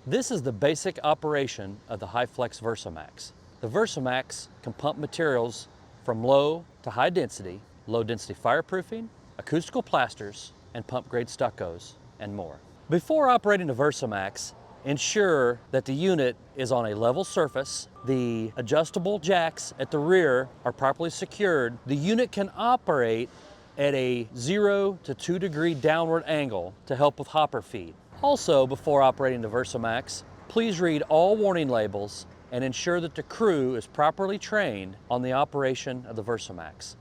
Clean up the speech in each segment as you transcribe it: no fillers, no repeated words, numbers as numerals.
This is the basic operation of the HyFlex VersaMax. The VersaMax can pump materials from low to high density fireproofing, acoustical plasters, and pump grade stuccos, and more. Before operating the VersaMax, ensure that the unit is on a level surface, the adjustable jacks at the rear are properly secured. The unit can operate at a 0 to 2 degree downward angle to help with hopper feed. Also, before operating the VersaMax, please read all warning labels and ensure that the crew is properly trained on the operation of the VersaMax.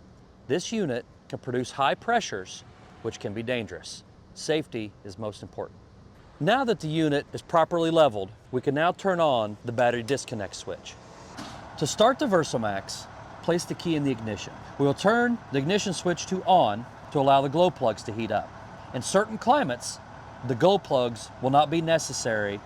This unit can produce high pressures, which can be dangerous. Safety is most important. Now that the unit is properly leveled, we can now turn on the battery disconnect switch. To start the VersaMax, place the key in the ignition. We will turn the ignition switch to on to allow the glow plugs to heat up. In certain climates, the glow plugs will not be necessary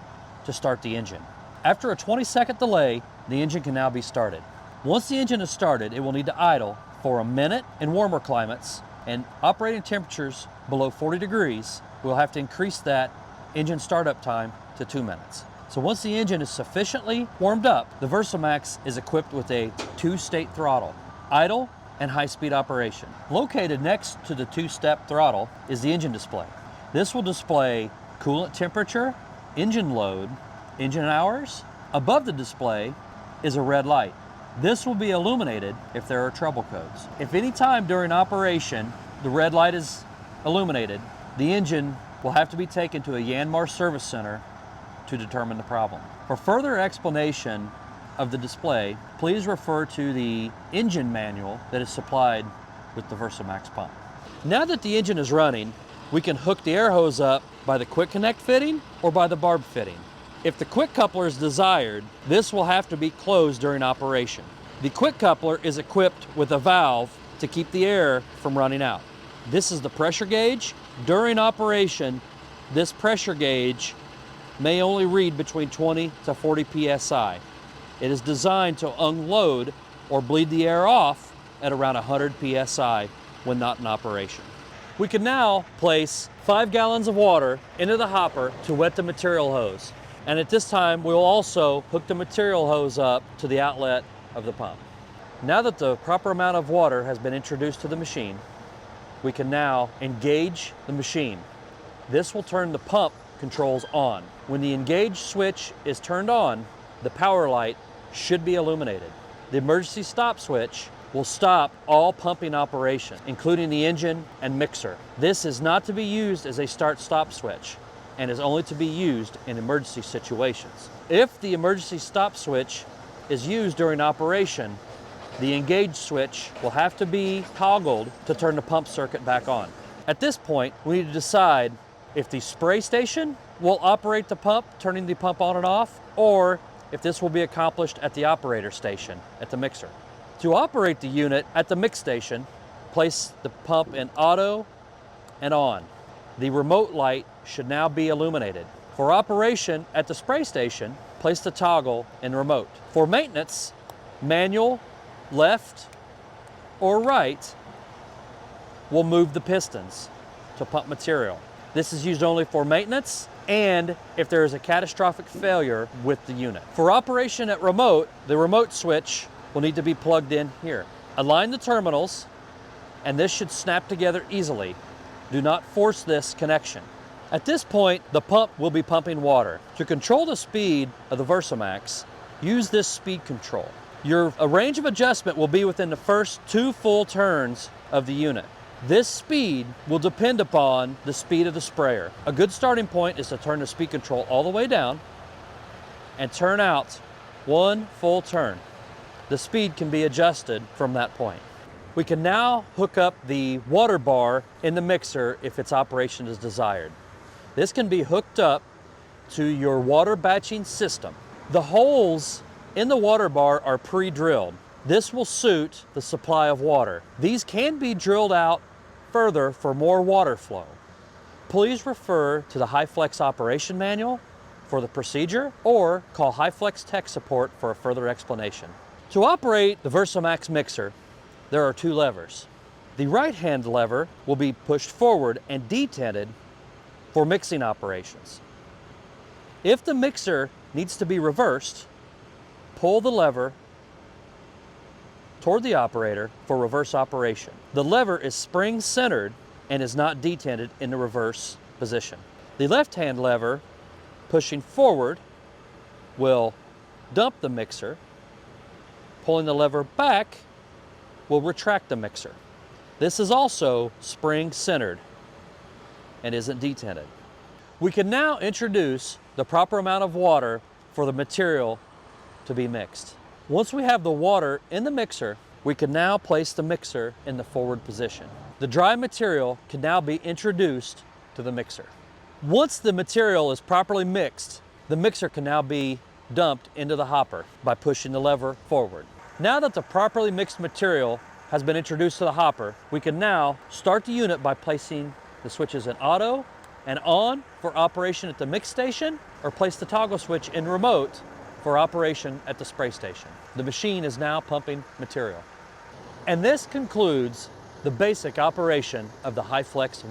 to start the engine. After a 20-second delay, the engine can now be started. Once the engine is started, it will need to idle for a minute in warmer climates, and operating temperatures below 40 degrees, we'll have to increase that engine startup time to 2 minutes. So once the engine is sufficiently warmed up, the VersaMax is equipped with a 2-state throttle, idle and high-speed operation. Located next to the 2-step throttle is the engine display. This will display coolant temperature, engine load, engine hours. Above the display is a red light. This will be illuminated if there are trouble codes. If any time during operation the red light is illuminated, the engine will have to be taken to a Yanmar service center to determine the problem. For further explanation of the display, please refer to the engine manual that is supplied with the VersaMax pump. Now that the engine is running, we can hook the air hose up by the quick connect fitting or by the barb fitting. If the quick coupler is desired, this will have to be closed during operation. The quick coupler is equipped with a valve to keep the air from running out. This is the pressure gauge. During operation, this pressure gauge may only read between 20 to 40 psi. It is designed to unload or bleed the air off at around 100 psi when not in operation. We can now place 5 gallons of water into the hopper to wet the material hose. And at this time, we'll also hook the material hose up to the outlet of the pump. Now that the proper amount of water has been introduced to the machine, we can now engage the machine. This will turn the pump controls on. When the engage switch is turned on, the power light should be illuminated. The emergency stop switch will stop all pumping operation, including the engine and mixer. This is not to be used as a start-stop switch and is only to be used in emergency situations. If the emergency stop switch is used during operation, the engage switch will have to be toggled to turn the pump circuit back on. At this point, we need to decide if the spray station will operate the pump, turning the pump on and off, or if this will be accomplished at the operator station, at the mixer. To operate the unit at the mix station, place the pump in auto and on. The remote light should now be illuminated. For operation at the spray station, place the toggle in remote. For maintenance, manual, left or right will move the pistons to pump material. This is used only for maintenance and if there is a catastrophic failure with the unit. For operation at remote, the remote switch will need to be plugged in here. Align the terminals and this should snap together easily. Do not force this connection. At this point, the pump will be pumping water. To control the speed of the VersaMax, use this speed control. Your range of adjustment will be within the first 2 full turns of the unit. This speed will depend upon the speed of the sprayer. A good starting point is to turn the speed control all the way down and turn out 1 full turn. The speed can be adjusted from that point. We can now hook up the water bar in the mixer if its operation is desired. This can be hooked up to your water batching system. The holes in the water bar are pre-drilled. This will suit the supply of water. These can be drilled out further for more water flow. Please refer to the HyFlex operation manual for the procedure or call HyFlex Tech Support for a further explanation. To operate the VersaMax mixer, there are 2 levers. The right-hand lever will be pushed forward and detented for mixing operations. If the mixer needs to be reversed, pull the lever toward the operator for reverse operation. The lever is spring-centered and is not detented in the reverse position. The left-hand lever, pushing forward, will dump the mixer. Pulling the lever back will retract the mixer. This is also spring-centered and isn't detented. We can now introduce the proper amount of water for the material to be mixed. Once we have the water in the mixer, we can now place the mixer in the forward position. The dry material can now be introduced to the mixer. Once the material is properly mixed, the mixer can now be dumped into the hopper by pushing the lever forward. Now that the properly mixed material has been introduced to the hopper, we can now start the unit by placing the switches in auto and on for operation at the mix station, or place the toggle switch in remote for operation at the spray station. The machine is now pumping material. And this concludes the basic operation of the HyFlex VersaMax.